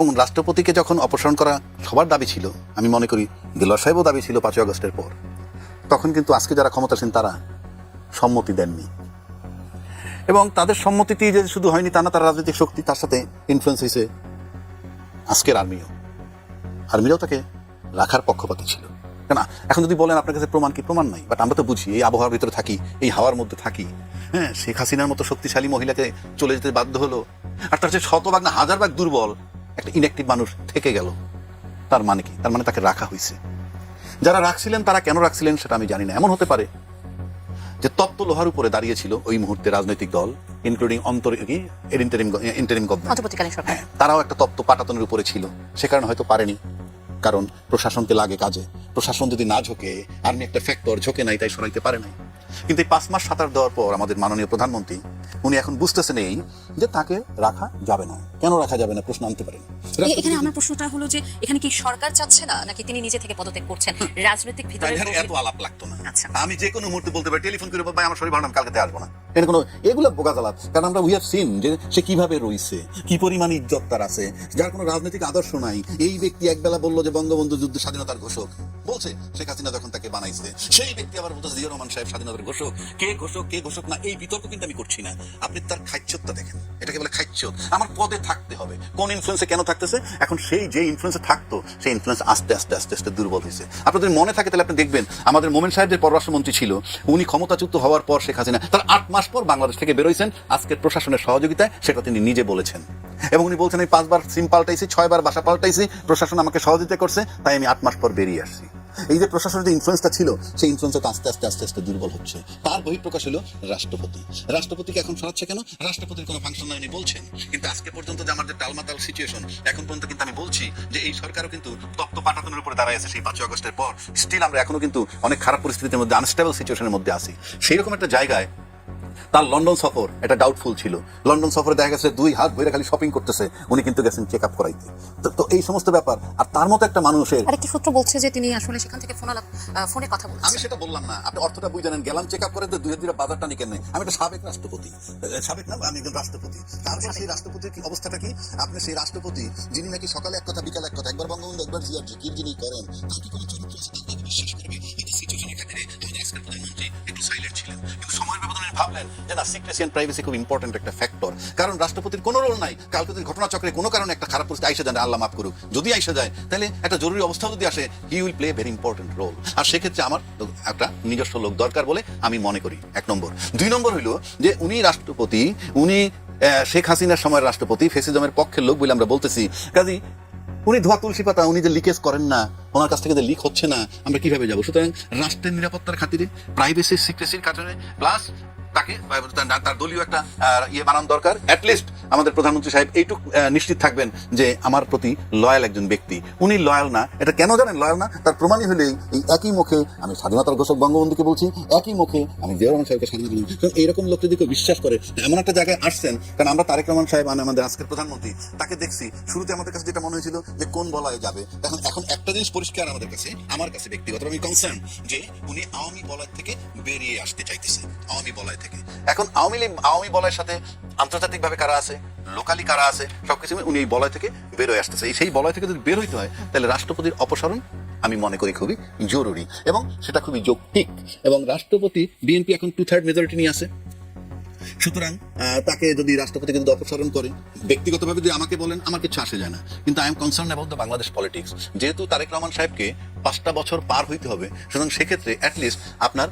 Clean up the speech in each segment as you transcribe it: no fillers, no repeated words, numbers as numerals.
এবং রাষ্ট্রপতিকে যখন অপসারণ করা সবার দাবি ছিল, আমি মনে করি দেলোয়ার সাহেবও দাবি ছিল 5ই আগস্টের পর, তখন কিন্তু আজকে যারা ক্ষমতাসীন তারা সম্মতি দেননি। এবং তাদের সম্মতিটি যে শুধু হয়নি তা না, তার রাজনৈতিক শক্তি, তার সাথে ইনফ্লুয়েন্স হয়েছে আজকের আর্মিরাও তাকে রাখার পক্ষপাতী ছিল। না, এখন যদি বলেন আপনার কাছে প্রমাণ কি, প্রমাণ নাই, বাট আমরা তো বুঝি, এই আবহাওয়ার ভিতরে থাকি, এই হাওয়ার মধ্যে থাকি। হ্যাঁ, শেখ হাসিনার মতো শক্তিশালী মহিলাকে চলে যেতে বাধ্য হলো, আর তার যে শতভাগ না হাজার ভাগ দুর্বল একটা ইনঅ্যাক্টিভ মানুষ থেকে গেল। তার মানে কি? তার মানে তাকে রাখা হয়েছে। যারা রাখছিলেন তারা কেন রাখছিলেন সেটা আমি জানি না। এমন হতে পারে যে তত্ত্ব লোহার উপরে দাঁড়িয়েছিল ওই মুহূর্তে রাজনৈতিক দল, ইনক্লুডিং ইন্টারিম গভর্নমেন্ট, তারাও একটা তত্ত্ব পাটাতনের উপরে ছিল, সে কারণে হয়তো পারেনি। কারণ প্রশাসনকে লাগে কাজে, প্রশাসন যদি না ঝোঁকে, আর্মি একটা ফ্যাক্টর ঝোঁকে নাই, তাই সরাইতে পারে নাই। কিন্তু এই 5 মাস সাঁতার দেওয়ার পর আমাদের মাননীয় প্রধানমন্ত্রী উনি এখন বুঝতেছেন এই যে তাকে রাখা যাবে না। কেন রাখা যাবে না প্রশ্ন আনতে পারেন। এখানে আমার প্রশ্নটা হলো যে এখানে কি সরকার চাচ্ছে না, নাকি তিনি নিজে থেকে পদত্যাগ করছেন? রাজনৈতিক ভিতরে এত আলাপ লাগতো না। আচ্ছা, আমি যে কোনো মুহূর্তে বলতে পারি, টেলিফোন করে ভাই আমার শরীর ভালো না, কালকে আসবো না। এগুলো বোকাচালাত। কারণ আমরা উই হ্যাভ সিন যে সে কিভাবে রইছে, কি পরিমাণ ইজ্জত তার আছে, যার কোনো রাজনৈতিক আদর্শ নাই। এই ব্যক্তি একবেলা বললো যে বঙ্গবন্ধু যুদ্ধ স্বাধীনতার ঘোষক, বলছে শেখ হাসিনা যখন তাকে বানাইছে, সেই ব্যক্তি আবার বলতেছে জিয়া রহমান সাহেব স্বাধীনতার ঘোষক। কে ঘোষক না, এই বিতর্ক কিন্তু আমি করছি না। আপনি তার খাইচ্ছতটা দেখেন, এটাকে বলে খাইচ্ছত। আমার পদে থাকতে হবে, কোন ইনফ্লুয়েন্সে কেন থাকতেছে। এখন সেই যে ইনফ্লুয়েন্সে থাকতো, সেই ইনফ্লুয়েন্স আস্তে আস্তে আস্তে আস্তে দুর্বল হয়েছে। আপনার যদি মনে থাকে তাহলে আপনি দেখবেন আমাদের মোমেন সাহেব যে পররাষ্ট্রমন্ত্রী ছিল, উনি ক্ষমতাচ্যুত হওয়ার পর শেখ হাসিনা তার 8 মাস পর বাংলাদেশ থেকে বেরোইছেন আজকের প্রশাসনের সহযোগিতায়, সেটা তিনি নিজে বলেছেন। এবং উনি বলছেন এই 5 বার সিম পাল্টাইছি, 6 বার বাসা পাল্টাইছি, প্রশাসন আমাকে সহযোগিতা করছে, তাই আমি 8 মাস পর বেরিয়ে আসছি। এই যে প্রশাসনের যে ইনফ্লুয়েন্সটা ছিল, সেই ইনফ্লুয়েন্সটা আস্তে আস্তে আস্তে আস্তে দুর্বল হচ্ছে। তার বহিঃপ্রকাশ হলো রাষ্ট্রপতিকে এখন সরাচ্ছে কেন? রাষ্ট্রপতির কোনো ফাংশন নাই উনি বলছেন। কিন্তু আজকে পর্যন্ত যে আমার যে টালমাটাল সিচুয়েশন, এখন পর্যন্ত কিন্তু আমি বলছি যে এই সরকারও কিন্তু তত্ত্ব পাটাতনের উপরে দাঁড়ায় আছে। সেই 5ই আগস্টের পর স্টিল আমরা এখনো কিন্তু অনেক খারাপ পরিস্থিতির মধ্যে, আনস্টেবল সিচুয়েশনের মধ্যে আছি। সেই রকম একটা জায়গায় তার লন্ডন সফর এটা ডাউটফুল ছিল। লন্ডন সফরে দেখা গেছে 2 হাত ভরে খালি শপিং করতেছে, উনি কিন্তু গেছেন চেক আপ করাইতে। তো এই সমস্ত ব্যাপার। আর তার মতো একটা মানুষের আরেকটি সূত্র বলছে যে তিনি আসলে সেখান থেকে ফোনে কথা বলছেন। আমি সেটা বললাম না, আপনি অর্থটা বুঝে জানেন। গেলাম চেক আপ করে, 2 বাজারটা নিকেন নেই। আমি একটা সাবেক রাষ্ট্রপতি, সাবেক না, আমি একজন রাষ্ট্রপতি। তারপর সেই রাষ্ট্রপতির কি অবস্থাটা কি? আপনি সেই রাষ্ট্রপতি যিনি নাকি সকালে এক কথা বিকালে এক কথা, একবার বঙ্গবন্ধু একবার জিয়ার জিকির যিনি করেন, তার কি কোনো চরিত্র আছে? তাকে বিশ্বাস করবে? এই সিচুয়েশনের ক্ষেত্রে আমাদের আজকের প্রধানমন্ত্রী একটু সাইলেন্ট ছিলেন, কিন্তু সময়ের ব্যবধানে ভাবলেন যে না, সিক্রেসি এন্ড প্রাইভেসি খুব ইম্পর্টেন্ট একটা ফ্যাক্টর। কারণ রাষ্ট্রপতির কোনো রোল নাই। কালকে যদি ঘটনাচক্রে কোনো কারণে একটা খারাপ পরিস্থিতি আইসা যায়, আল্লাহ মাফ করুক, যদি আইসা যায়, তাহলে একটা জরুরি অবস্থা যদি আসে, he will play very important role. আর সেক্ষেত্রে আমার একটা নিজস্ব লোক দরকার বলে আমি মনে করি, 1 নম্বর। 2 নম্বর হইল যে উনি রাষ্ট্রপতি, উনি শেখ হাসিনার সময়ের রাষ্ট্রপতি, ফেসিজমের পক্ষের লোক বলে আমরা বলতেছি। কাজী উনি ধোয়া তুলসী পাতা, উনি যে লিকেজ করেন না, ওনার কাছ থেকে যে লিক হচ্ছে না, আমরা কিভাবে যাবো? সুতরাং রাষ্ট্রের নিরাপত্তার খাতিরে, প্রাইভেসি সিক্রেসির কারণে, প্লাস তাকে তার দলীয় একটা বানানো দরকার। অ্যাটলিস্ট আমাদের প্রধানমন্ত্রী সাহেব এইটুকু নিশ্চিত থাকবেন যে আমার প্রতি লয়াল একজন ব্যক্তি। উনি লয়াল না, এটা কেন জানেন লয়াল না? তার প্রমাণই হলেই এই একই মুখে আমি স্বাধীনতার ঘোষক বঙ্গবন্ধুকে বলছি, একই মুখে আমি জিয়া রহমান সাহেবকে স্বাধীনতা বলছি। এইরকম লোক যদি কেউ বিশ্বাস করে, এমন একটা জায়গায় আসছেন। কারণ আমরা তারেক রহমান সাহেব আমাদের আজকের প্রধানমন্ত্রী, তাকে দেখছি শুরুতে আমাদের কাছে যেটা মনে হয়েছিল যে কোন বলয়ে যাবে। এখন একটা জিনিস পরিষ্কার আমাদের কাছে, আমার কাছে ব্যক্তিগত আমি কনসার্ন যে উনি আওয়ামী বলয় থেকে বেরিয়ে আসতে চাইতেছে, আওয়ামী বলয় থেকে। এখন আওয়ামী বলয়ের সাথে আন্তর্জাতিকভাবে কারা আছে, লোকালি কারা আছে, সবকিছু উনি এই বলয় থেকে বের হয়ে আসতেছে। সেই বলয় থেকে যদি বের হইতে হয়, তাহলে রাষ্ট্রপতির অপসারণ আমি মনে করি খুবই জরুরি, এবং সেটা খুবই যৌক্তিক। এবং রাষ্ট্রপতি, বিএনপি এখন 2/3 মেজরিটি নিয়ে আছে। সুতরাং তাকে যদি রাষ্ট্রপতিকে যদি অপসারণ করে, ব্যক্তিগতভাবে যদি আমাকে বলেন, আমার কিছু আসে যায় না। কিন্তু I am concern about the Bangladesh politics. যেহেতু তারেক রহমান সাহেবকে 5টা বছর পার হইতে হবে, সুতরাং সেক্ষেত্রে অ্যাটলিস্ট আপনার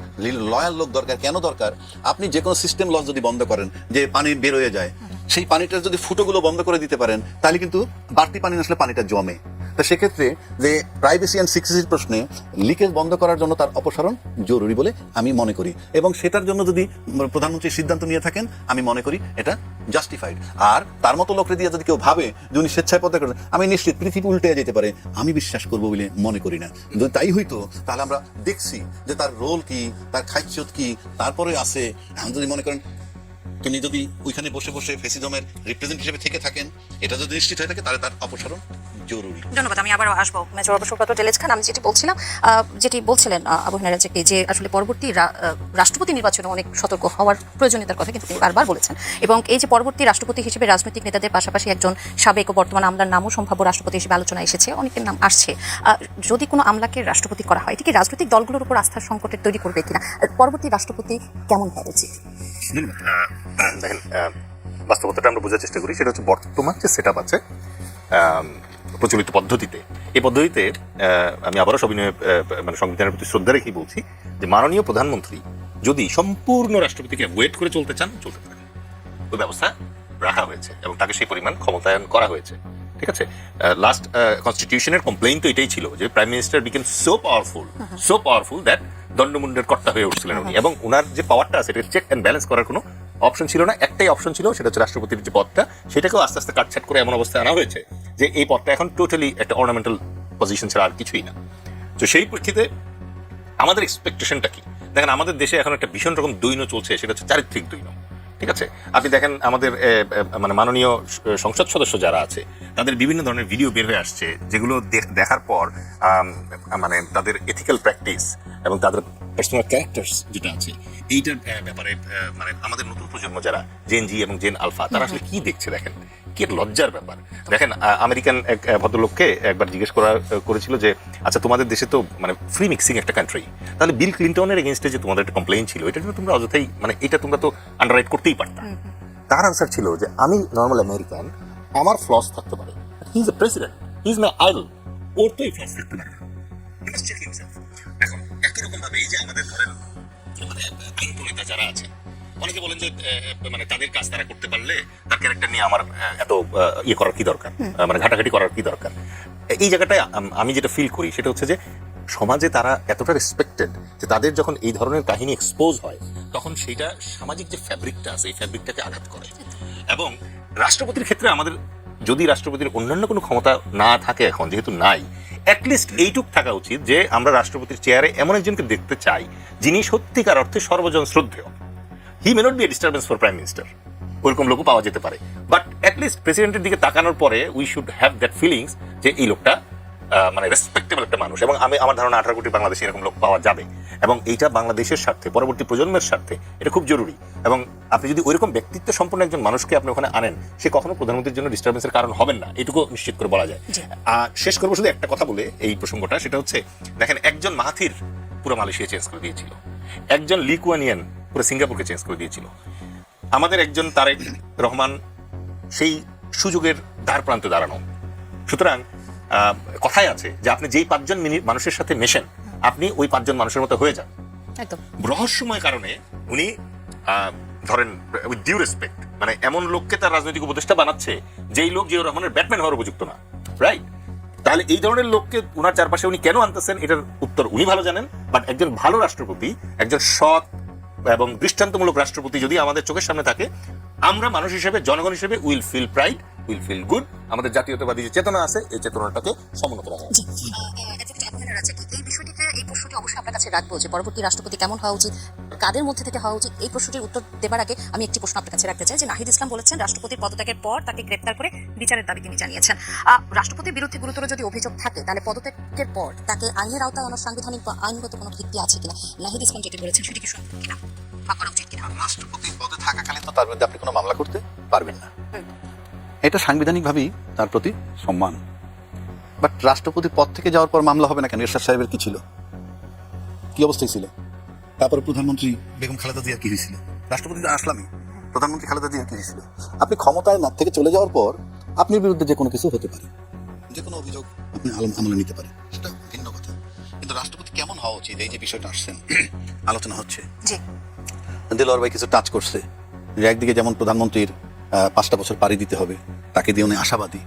লয়াল লোক দরকার। কেন দরকার? আপনি যে কোনো সিস্টেম লস যদি বন্ধ করেন, যে পানি বের হয়ে যায়, সেই পানিটার যদি ফুটোগুলো বন্ধ করে দিতে পারেন, তাহলে কিন্তু বাড়তি পানি আসলে পানিটা জমে। তো সেক্ষেত্রে যে প্রাইভেসি অ্যান্ড সিক্রেসির প্রশ্নে লিকেজ বন্ধ করার জন্য তার অপসারণ জরুরি বলে আমি মনে করি। এবং সেটার জন্য যদি প্রধানমন্ত্রী সিদ্ধান্ত নিয়ে থাকেন, আমি মনে করি এটা জাস্টিফাইড। আর তার মতো লোকরে দিয়ে যদি কেউ ভাবে যে উনি স্বেচ্ছায় পদত্যাগ করেন, আমি নিশ্চিত পৃথিবী উল্টে যেতে পারে, আমি বিশ্বাস করবো বলে মনে করি না। যদি তাই হইতো, তাহলে আমরা দেখছি যে তার রোল কি, তার খাইচ্যত কি, তারপরে আছে। এখন যদি মনে করেন তিনি যদি ওইখানে বসে বসে ফেসিজমের রিপ্রেজেন্টেটিভ হিসেবে থেকে থাকেন, এটা যদি নিশ্চিত হয়ে থাকে, তাহলে তার অপসারণ জরুরি। ধন্যবাদ। আমি আবারও আসবো মেজর অবসরপ্রাপ্ত ডেলেজ খান। আমি যেটি বলছিলেন আবু হেনা রাজাকে, যে আসলে পরবর্তী রাষ্ট্রপতি নির্বাচনে অনেক সতর্ক হওয়ার প্রয়োজনীয়তার কথা কিন্তু তিনি বারবার বলেছেন, এবং এই যে পরবর্তী রাষ্ট্রপতি হিসেবে রাজনৈতিক নেতাদের পাশাপাশি একজন সাবেক ও বর্তমান আমলার নামও সম্ভাব্য রাষ্ট্রপতি হিসেবে আলোচনা এসেছে, অনেকের নাম আসছে। যদি কোনো আমলাকে রাষ্ট্রপতি করা হয়, এটি কি রাজনৈতিক দলগুলোর উপর আস্থার সংকটের তৈরি করবে কিনা? পরবর্তী রাষ্ট্রপতি কেমন হওয়া উচিত? দেখেন, বাস্তবতাটা আমরা বোঝার চেষ্টা করি। সেটা হচ্ছে বর্তমান যে সেট আপ আছে প্রচলিত পদ্ধতিতে, এই পদ্ধতিতে আমি আবারও সবিনয় মানে সংবিধানের প্রতি শ্রদ্ধা রেখেই বলছি যে মাননীয় প্রধানমন্ত্রী যদি সম্পূর্ণ রাষ্ট্রপতিকে ওয়েট করে চলতে চান, চলতে পারেন। ওই ব্যবস্থা রাখা হয়েছে এবং তাকে সেই পরিমাণ ক্ষমতায়ন করা হয়েছে। ঠিক আছে, লাস্ট কনস্টিটিউশনের কমপ্লেইন তো এটাই ছিল যে prime minister became so powerful that দণ্ডমুণ্ডের কর্তা হয়ে উঠছিলেন উনি, এবং ওনার যে পাওয়ারটা আছে এটা চেক অ্যান্ড ব্যালেন্স করার কোনো অপশন ছিল না। একটাই অপশন ছিল, সেটা হচ্ছে রাষ্ট্রপতির যে পদটা, সেটাকেও আস্তে আস্তে কাটছাট করে এমন অবস্থায় আনা হয়েছে যে এই পদটা এখন টোটালি একটা অর্নামেন্টাল পজিশন ছাড়া আর কিছুই না। তো সেই প্রেক্ষিতে আমাদের এক্সপেকটেশনটা কি? দেখেন, আমাদের দেশে এখন একটা ভীষণ রকম দৈন্য চলছে, সেটা হচ্ছে চারিত্রিক দৈন্য। ঠিক আছে, আপনি দেখেন আমাদের মানে মাননীয় সংসদ সদস্য যারা আছে তাদের বিভিন্ন ধরনের ভিডিও বের হয়ে আসছে, যেগুলো দেখার পর মানে তাদের এথিক্যাল প্র্যাকটিস এবং তাদের পার্সোনাল ক্যারেক্টার্স যেটা আছে এইটার ব্যাপারে মানে আমাদের নতুন প্রজন্ম যারা জেন জি এবং জেন আলফা, তারা আসলে কি দেখছে দেখেন, কি লজ্জার ব্যাপার। দেখেন, আমেরিকান এক ভদ্রলোককে একবার জিজ্ঞেস করেছিল যে আচ্ছা, তোমাদের দেশে তো মানে ফ্রি মিক্সিং একটা কান্ট্রি, তাহলে বিল ক্লিন্টনের এগেনস্টে যে তোমাদের একটা কমপ্লেইন ছিল, এটা জন্য তোমরা অযথাই মানে এটা তোমরা তো আন্ডাররাইট করতেই পারতাম। তার আনসার ছিল যে আমি নর্মাল আমেরিকান, আমার ফ্লস থাকতে পারে, he is a president, he is my idol, ওর তো এই ফ্লস থাকতে পারে। এখন একই রকম ভাবে এই যে আমাদের ধরেন মানে আইন প্রণেতা যারা আছে, অনেকে বলেন যে মানে তাদের কাজ তারা করতে পারলে তার ক্যারেক্টার নিয়ে আমার এত ইয়ে করার কি দরকার, মানে ঘাটাঘাটি করার কি দরকার। এই জায়গাটায় আমি যেটা ফিল করি সেটা হচ্ছে যে সমাজে তারা এতটা রেসপেক্টেড যে তাদের যখন এই ধরনের কাহিনী এক্সপোজ হয়, তখন সেইটা সামাজিক যে ফ্যাব্রিকটা আছে এই ফ্যাব্রিকটাকে আঘাত করে। এবং রাষ্ট্রপতির ক্ষেত্রে আমাদের যদি রাষ্ট্রপতির অন্যান্য কোনো ক্ষমতা না থাকে, এখন যেহেতু নাই, অ্যাটলিস্ট এইটুক থাকা উচিত যে আমরা রাষ্ট্রপতির চেয়ারে এমন একজনকে দেখতে চাই যিনি সত্যিকার অর্থে সর্বজন শ্রদ্ধেয়। He may not be a disturbance for prime minister, ওরকম লোকও পাওয়া যেতে পারে, বাট অ্যাটলিস্ট প্রেসিডেন্টের দিকে তাকানোর পরে we should have that feelings যে এই লোকটা মানে রেসপেক্টেবল একটা মানুষ। এবং আমার ধারণা 18 কোটি বাংলাদেশে এরকম লোক পাওয়া যাবে, এবং এইটা বাংলাদেশের স্বার্থে, পরবর্তী প্রজন্মের স্বার্থে এটা খুব জরুরি। এবং আপনি যদি ওইরকম ব্যক্তিত্ব সম্পন্ন একজন মানুষকে আপনি ওখানে আনেন, সে কখনো প্রধানমন্ত্রীর জন্য ডিস্টারবেন্সের কারণ হবেন না, এটুকু নিশ্চিত করে বলা যায়। শেষ করবো শুধু একটা কথা বলে এই প্রসঙ্গটা, সেটা হচ্ছে দেখেন, একজন মাহাথির পুরো মালয়েশিয়া চেঞ্জ করে দিয়েছিল, একজন লি কুয়ান ইয়েন পুরো সিঙ্গাপুরকে চেঞ্জ করে দিয়েছিল, আমাদের একজন তারেক রহমান সেই সুযোগের দ্বার প্রান্তে দাঁড়ানো। সুতরাং কথাই আছে যে আপনি যেই 5 জন মানুষের সাথে মেশেন, আপনি ওই 5 জন মানুষের মতো হয়ে যান। রহস্যময় কারণে উনি ধরেন উইথ ডিউ রেসপেক্ট মানে এমন লোককে তার রাজনৈতিক উপদেষ্টা বানাচ্ছে যেই লোক জিয়াউর রহমানের ব্যাটম্যান হওয়ার উপযুক্ত না, রাইট? তাহলে এই ধরনের লোককে উনার চারপাশে উনি কেন আনতেছেন, এটার উত্তর উনি ভালো জানেন। বাট একজন ভালো রাষ্ট্রপতি, একজন সৎ এবং দৃষ্টান্তমূলক রাষ্ট্রপতি যদি আমাদের চোখের সামনে থাকে, আমরা মানুষ হিসেবে, জনগণ হিসেবে will feel pride, will feel good. আমাদের জাতীয়তাবাদী যে চেতনা আছে, এই চেতনাটাকে সমুন্নত রাখা। এই বিষয়টিতে এই প্রশ্নটি অবশ্যই আপনার কাছে রাখবো যে পরবর্তী রাষ্ট্রপতি কেমন হওয়া উচিত, কাদের মধ্যে থেকে হওয়া উচিত। এই প্রশ্নটির উত্তর দেবার আগে আমি একটি প্রশ্ন আপনার কাছে রাখতে চাই যে নাহিদ ইসলাম বলেছেন রাষ্ট্রপতির পদত্যাগের পর তাকে গ্রেপ্তার করে বিচারের দাবি তিনি জানিয়েছেন। রাষ্ট্রপতির বিরুদ্ধে গুরুতর যদি অভিযোগ থাকে, তাহলে পদত্যাগের পর তাকে আইনের আওতায় আনার সাংবিধানিক বা আইনগত কোনো ভিত্তি আছে কিনা? নাহিদ ইসলাম যেটি বলেছেন সেটি কি সত্য কিনা বা করা উচিত কিনা? রাষ্ট্রপতি পদে থাকাকালীন তো তার বিরুদ্ধে আপনি কোনো মামলা করতে পারবেন না, এটা সাংবিধানিকভাবেই তার প্রতি সম্মান। বাট রাষ্ট্রপতি পদ থেকে যাওয়ার পর মামলা হবে না কেন? এরশাদ সাহেবের কি ছিল, কি অবস্থায় ছিল? তারপরে প্রধানমন্ত্রী বেগম খালেদা জিয়া কি হয়েছিল? রাষ্ট্রপতি আসলামই, প্রধানমন্ত্রী খালেদা জিয়া কি হয়েছিল? আপনি ক্ষমতায় না থেকে চলে যাওয়ার পর আপনার বিরুদ্ধে যে কোনো কিছু হতে পারে, যে কোনো অভিযোগ আপনি আমলে নিতে পারেন, সেটা ভিন্ন কথা। কিন্তু রাষ্ট্রপতি কেমন হওয়া উচিত, এই যে বিষয়টা আসছেন আলোচনা হচ্ছে, দিলওয়ার ভাই কিছু টাচ করছে যে একদিকে যেমন প্রধানমন্ত্রীর 5টা বছর পাড়ি দিতে হবে, তাকে দিয়ে উনি আশাবাদী,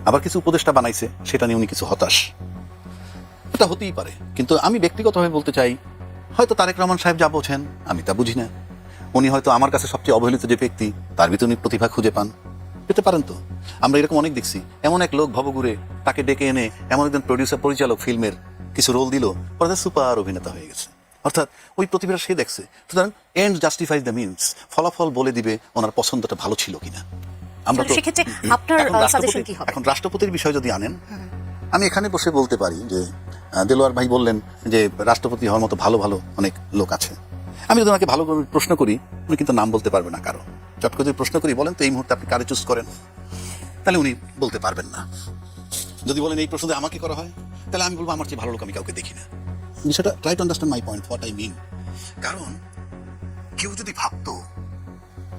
আবার কিছু উপদেষ্টা বানাইছে সেটা নিয়ে উনি কিছু হতাশ। এটা হতেই পারে, কিন্তু আমি ব্যক্তিগতভাবে বলতে চাই, হয়তো তারেক রহমান সাহেব যা বোঝেন আমি তা বুঝি না, উনি হয়তো আমার কাছে সবচেয়ে অবহেলিত যে ব্যক্তি, তার ভিতরে উনি প্রতিভা খুঁজে পান, পেতে পারেন। তো আমরা এরকম অনেক দেখছি, এমন এক লোক ভবঘুরে তাকে ডেকে এনে এমন একজন প্রডিউসার পরিচালক ফিল্মের কিছু রোল দিল, পরে সুপার অভিনেতা হয়ে গেছে। অর্থাৎ ওই প্রতিভাটা সে দেখছে। সুতরাং এন্ড জাস্টিফাইজ দ্য মিনস, ফলাফল বলে দিবে ওনার পছন্দটা ভালো ছিল কিনা। আমরা তো সেক্ষেত্রে আপনার এখন রাষ্ট্রপতি- সাজেশন কি হবে? এখন রাষ্ট্রপতির বিষয় যদি আনেন, আমি এখানে বসে বলতে পারি যে দেলোয়ার ভাই বললেন যে রাষ্ট্রপতি হওয়ার মতো ভালো ভালো অনেক লোক আছে। আমি যদি ওনাকে ভালো করে প্রশ্ন করি, উনি কিন্তু নাম বলতে পারবে না কারো। চট করে যদি প্রশ্ন করি, বলেন তো এই মুহূর্তে আপনি কারে চুজ করেন, তাহলে উনি বলতে পারবেন না। যদি বলেন এই প্রশ্ন যদি আমাকে করা হয়, তাহলে আমি বলবো আমার চেয়ে ভালো লোক আমি কাউকে দেখি না। বিষয়টা try to understand my point, what I mean. কারণ কেউ যদি ভাবতো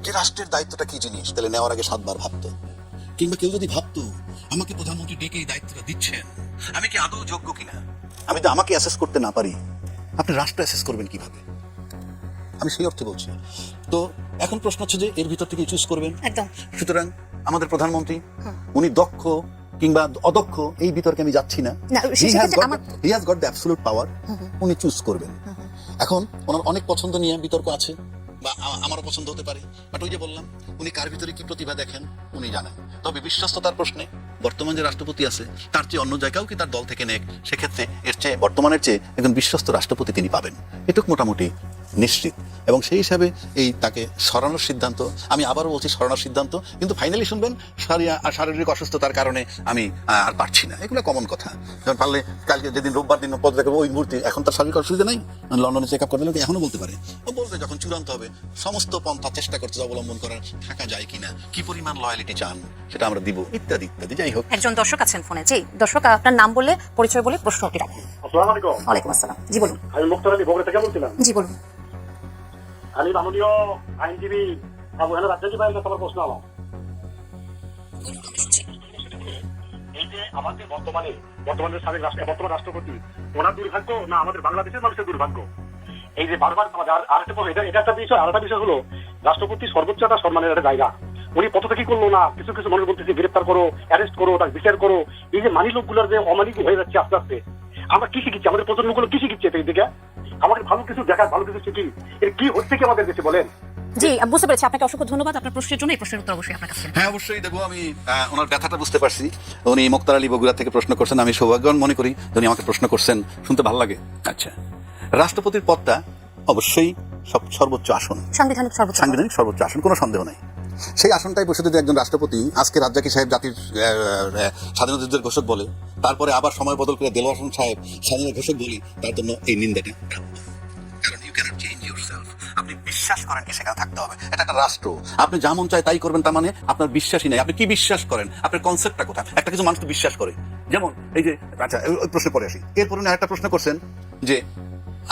যে রাষ্ট্রের দায়িত্বটা কি জিনিস, তাহলে নেওয়ার আগে 7 বার ভাবতো। কিংবা কেউ যদি ভাবতো আমাকে প্রধানমন্ত্রী ডেকে এই দায়িত্বটা দিচ্ছেন, আমি কি আদৌ যোগ্য কিনা, আমি তো আমাকে অ্যাসেস করতে না পারি, আপনি রাষ্ট্র অ্যাসেস করবেন কিভাবে? আমি সেই অর্থে বলছি। তো এখন প্রশ্ন হচ্ছে যে এর ভিতর থেকে চুজ করবেন। একদম। সুতরাং আমাদের প্রধানমন্ত্রী উনি দক্ষ কিংবা অদক্ষ এই বিতর্কে আমি যাচ্ছি না। না, সেক্ষেত্রে আমার- he has got the absolute পাওয়ার। উনি চুজ করবেন। এখন ওনার অনেক পছন্দ নিয়ে বিতর্ক আছে, বা আমারও পছন্দ হতে পারে, বাট ওই যে বললাম উনি কার ভিতরে কি প্রতিভা দেখেন উনি জানেন। তবে বিশ্বস্ততার প্রশ্নে বর্তমান যে রাষ্ট্রপতি আছে তার চেয়ে অন্য জায়গাও কি তার দল থেকে নেক, সেক্ষেত্রে এর চেয়ে বর্তমানের চেয়ে একজন বিশ্বস্ত রাষ্ট্রপতি তিনি পাবেন, এটুকু মোটামুটি নিশ্চিত। এবং সেই হিসাবে এই তাকে সরানোর সিদ্ধান্ত, আমি আবারও বলছি সরানোর সিদ্ধান্ত, কিন্তু ফাইনালি শুনবেন শারীরিক অসুস্থতার কারণে আমি আর পারছি না, এগুলো কমন কথা। যেমন পারলে কালকে যেদিন রোববার দিন পদ দেখাবো ওই মুহূর্তে, এখন তার শারীরিক অসুবিধা নাই, লন্ডনে চেক আপ করে দিলে এখনো বলতে পারে, ও বলবে যখন চূড়ান্ত হবে সমস্ত পন্থা চেষ্টা করতে অবলম্বন করার, থাকা যায় কিনা, কি পরিমাণ লয়ালিটি চান সেটা আমরা দিব, ইত্যাদি ইত্যাদি। যাই হোক, একজন দর্শক আছেন ফোনে। জি দর্শক, আপনার নাম বলে পরিচয় বলে প্রশ্নটি রাখুন। আসসালামু আলাইকুম। ওয়ালাইকুম আসসালাম। জি বলুন। আমি মুক্তার আলী বগুড়া থেকে বলছিলাম। জি বলুন। আমি মাননীয় আইনজীবী আবু হেনা রাজ্জাকি ভাইয়ের কাছে আমার প্রশ্ন আমার, এই যে আমাদের বর্তমানে সাবেক বর্তমান রাষ্ট্রপতি, ওনার দুর্ভাগ্য না আমাদের বাংলাদেশের মানুষের দুর্ভাগ্য? এই যে বারবার আরেকটা প্রশ্ন, এটা একটা বিষয়। আরেকটা বিষয় হলো রাষ্ট্রপতি সর্বোচ্চ একটা সম্মানের একটা জায়গা, উনি পথ থেকে করলো না, কিছু কিছু মানুষ বলতেছে গ্রেফতার করো, অ্যারেস্ট করো, তার বিচার করো। এই যে মানি লোকগুলোর যে অমানিক হয়ে যাচ্ছে আস্তে আস্তে, আমরা কি শিখছি, আমাদের প্রজন্মগুলো কি শিখছে এই দিকে? আমাদের ভালো কিছু দেখার, ভালো কিছু শিখি, এর কি হচ্ছে কি আমাদের দেশে বলেন? জি বুঝতে পেরেছি। আপনাকে অসংখ্য ধন্যবাদ আপনার প্রশ্নের জন্য। এই প্রশ্নের উত্তর অবশ্যই আপনার কাছে। হ্যাঁ অবশ্যই দেবো। আমি ওনার ব্যথাটা বুঝতে পারছি। উনি মুক্তার আলী বগুড়া থেকে প্রশ্ন করছেন, আমি সৌভাগ্যবান মনে করি উনি আমাকে প্রশ্ন করছেন, শুনতে ভালো লাগে। আচ্ছা, রাষ্ট্রপতির পদটা অবশ্যই সর্বোচ্চ আসন, সাংবিধানিক সর্বোচ্চ আসন, কোনো সন্দেহ নাই। সেই আসনটাই বসে যদি একজন রাষ্ট্রপতি আজকে রাজ্জাকি সাহেব জাতির স্বাধীনতা যুদ্ধের ঘোষক বলে, তারপরে আবার সময় বদল করে দেলোয়ার হোসেন সাহেব স্বাধীনতা ঘোষক বলি, তার জন্য এই নিন্দাটা। কারণ ইউ ক্যানট চেঞ্জ ইউরসেলফ। আপনি বিশ্বাস করেন কি সেখানে থাকতে হবে। এটা একটা রাষ্ট্র, আপনি যা মন চায় তাই করবেন, তার মানে আপনার বিশ্বাসই নাই। আপনি কি বিশ্বাস করেন, আপনার কনসেপ্টটা কোথায়? একটা কিছু মানুষ তো বিশ্বাস করে, যেমন এই যে, আচ্ছা ওই প্রশ্নে পরে আসি। এরপরে আরেকটা প্রশ্ন করছেন যে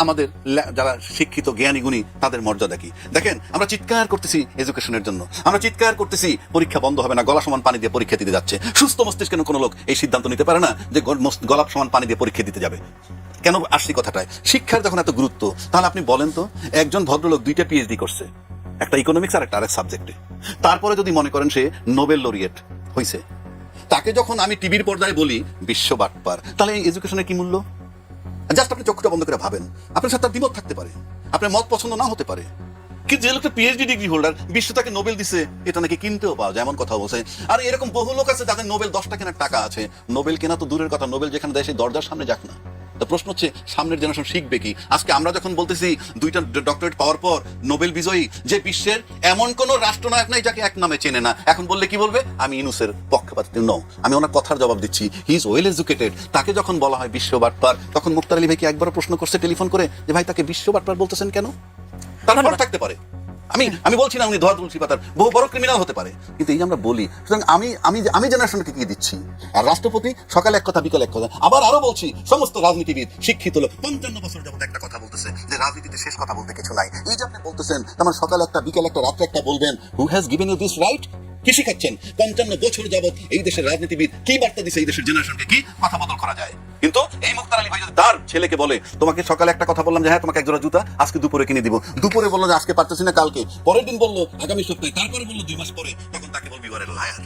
আমাদের যারা শিক্ষিত জ্ঞানী গুণী তাদের মর্যাদা কি। দেখেন, আমরা চিৎকার করতেছি এডুকেশনের জন্য, আমরা চিৎকার করতেছি পরীক্ষা বন্ধ হবে না, গলা সমান পানি দিয়ে পরীক্ষা দিতে যাচ্ছে। সুস্থ মস্তিষ্কের কোনো লোক এই সিদ্ধান্ত নিতে পারে না যে গলা সমান পানি দিয়ে পরীক্ষা দিতে যাবে। কেন আসছি কথাটায়? শিক্ষার যখন এত গুরুত্ব, তাহলে আপনি বলেন তো, একজন ভদ্রলোক 2টা পিএইচডি করছে, একটা ইকোনমিক্স আর একটা আরেক সাবজেক্টে, তারপরে যদি মনে করেন সে নোবেল লরিয়েট হয়েছে, তাকে যখন আমি টিভির পর্দায় বলি বিশ্ব বাটপার, তাহলে এই এডুকেশনের কি মূল্য? জাস্ট আপনি চোখটা বন্ধ করে ভাবেন, আপনার সাথে তার দ্বিমত থাকতে পারে, আপনার মত পছন্দ না হতে পারে, কিন্তু যে লোকটা পিএইচডি ডিগ্রি হোল্ডার, বিশ্ব তাকে নোবেল দিছে, এটা নাকি কিনতেও পাওয়া যায়, এমন কথা বলছে। আর এরকম বহু লোক আছে যাদের নোবেল 10টা কেনার টাকা আছে। নোবেল কেনা তো দূরের কথা, নোবেল যেখানে দেয় সেই দরজার সামনে যাক না। তো প্রশ্ন হচ্ছে, সামনের জেনারেশন শিখবে কি? আজকে আমরা যখন বলতেছি 2টা ডক্টরেট পাওয়ার পর নোবেল বিজয়ী, যে বিশ্বের এমন কোন রাষ্ট্রনায়ক নাই যাকে এক নামে চেনে না, এখন বললে কি বলবে? আমি ইউনুসের পক্ষপাতী নও, আমি ওনার কথার জবাব দিচ্ছি, হি ইজ ওয়েল এডুকেটেড। তাকে যখন বলা হয় বিশ্ব বাটপার, তখন মুক্তার আলী ভাই কি একবারও প্রশ্ন করছে টেলিফোন করে যে ভাই তাকে বিশ্ব বাটপার বলতেছেন কেন? তারপর থাকতে পারে, আমি বলছি না উনি ধোয়া তুলসী পাতার বহু বড় ক্রিমিনাল হতে পারে, কিন্তু এই যে আমরা বলি, সুতরাং আমি জেনারেশনকে কি দিচ্ছি? আর রাষ্ট্রপতি সকালে এক কথা বিকালে এক কথা। আবার আরো বলছি, সমস্ত রাজনীতিবিদ শিক্ষিত লোক 55 বছর যাবত একটা কথা বলতেছে যে রাজনীতিতে শেষ কথা বলতে কিছু নাই। এই যে আপনি বলতেছেন আমার সকালে একটা বিকালে একটা রাত্রে একটা বলবেন, who has given you this right? কি শিখাচ্ছেন? 55 বছর যাবত এই দেশের রাজনীতিবিদ কি বার্তা দিছে এই দেশের জেনারেশনকে, কি কথা বদল করা যায়? কিন্তু এই মুক্তার আলী ভাই যদি তার ছেলেকে বলে, তোমাকে সকালে একটা কথা বললাম যে হ্যাঁ তোমাকে এক জোড়া জুতা আজকে দুপুরে কিনে দিব, দুপুরে বললো যে আজকে পারতেছি না কালকে, পরের দিন বললো আগামী সপ্তাহে, তারপরে বললো 2 মাস পরে, তখন তাকে বলবি লায়ার।